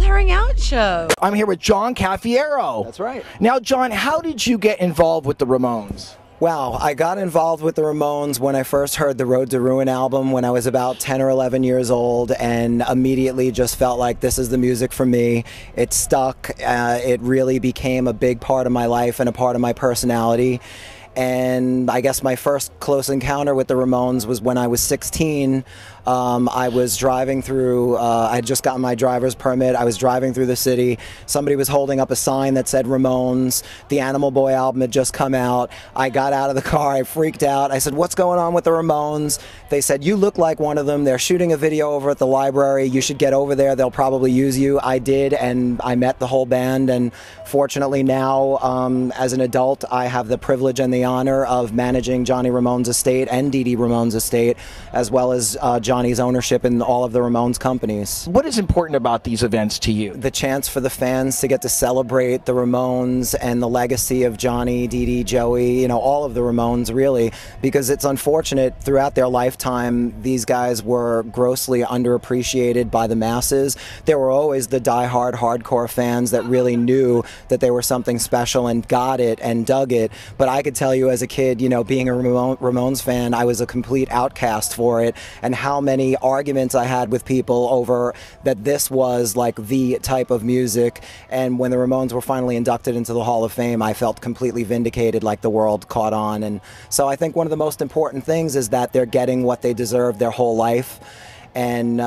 Blaring Out Show. I'm here with John Cafiero. That's right. Now, John, how did you get involved with the Ramones? Wow, I got involved with the Ramones when I first heard the Road to Ruin album when I was about 10 or 11 years old, and immediately just felt like this is the music for me. It stuck. It really became a big part of my life and a part of my personality. And I guess my first close encounter with the Ramones was when I was 16. I was driving through, I had just gotten my driver's permit. I was driving through the city. Somebody was holding up a sign that said Ramones. The Animal Boy album had just come out. I got out of the car. I freaked out. I said, "What's going on with the Ramones?" They said, "You look like one of them. They're shooting a video over at the library. You should get over there. They'll probably use you." I did, and I met the whole band. And fortunately now, as an adult, I have the privilege and the honor of managing Johnny Ramone's estate and Dee Dee Ramone's estate, as well as Johnny's ownership in all of the Ramones companies. What is important about these events to you? The chance for the fans to get to celebrate the Ramones and the legacy of Johnny, Dee Dee, Joey, you know, all of the Ramones really, because it's unfortunate throughout their lifetime these guys were grossly underappreciated by the masses. There were always the die-hard hardcore fans that really knew that they were something special and got it and dug it, but I could tell you as a kid, you know, being a Ramones fan, I was a complete outcast for it, and how many arguments I had with people over that this was like the type of music. And when the Ramones were finally inducted into the Hall of Fame, I felt completely vindicated, like the world caught on. And so I think one of the most important things is that they're getting what they deserve their whole life. And,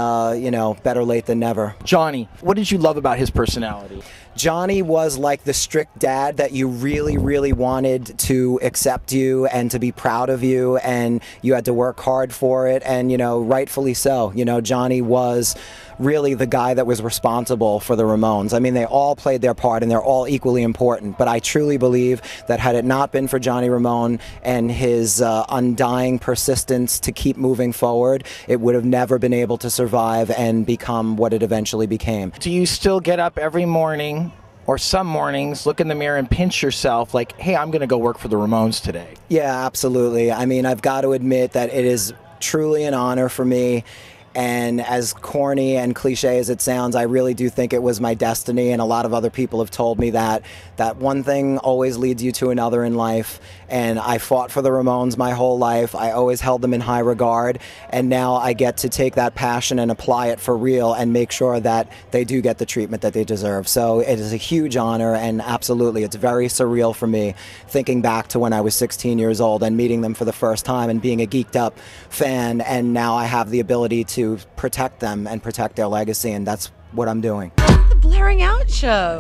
you know, better late than never. Johnny, what did you love about his personality? Johnny was like the strict dad that you really, really wanted to accept you and to be proud of you, and you had to work hard for it, and, you know, rightfully so. You know, Johnny was really the guy that was responsible for the Ramones. I mean, they all played their part and they're all equally important, but I truly believe that had it not been for Johnny Ramone and his undying persistence to keep moving forward, it would have never been able to survive and become what it eventually became. Do you still get up every morning, or some mornings, look in the mirror and pinch yourself like, hey, I'm going to go work for the Ramones today? Yeah, absolutely. I mean, I've got to admit that it is truly an honor for me. And as corny and cliche as it sounds, I really do think it was my destiny, and a lot of other people have told me that one thing always leads you to another in life. And I fought for the Ramones my whole life. I always held them in high regard, and now I get to take that passion and apply it for real and make sure that they do get the treatment that they deserve. So it is a huge honor, and absolutely, it's very surreal for me thinking back to when I was 16 years old and meeting them for the first time and being a geeked up fan, and now I have the ability to protect them and protect their legacy, and that's what I'm doing. The Blaring Out Show.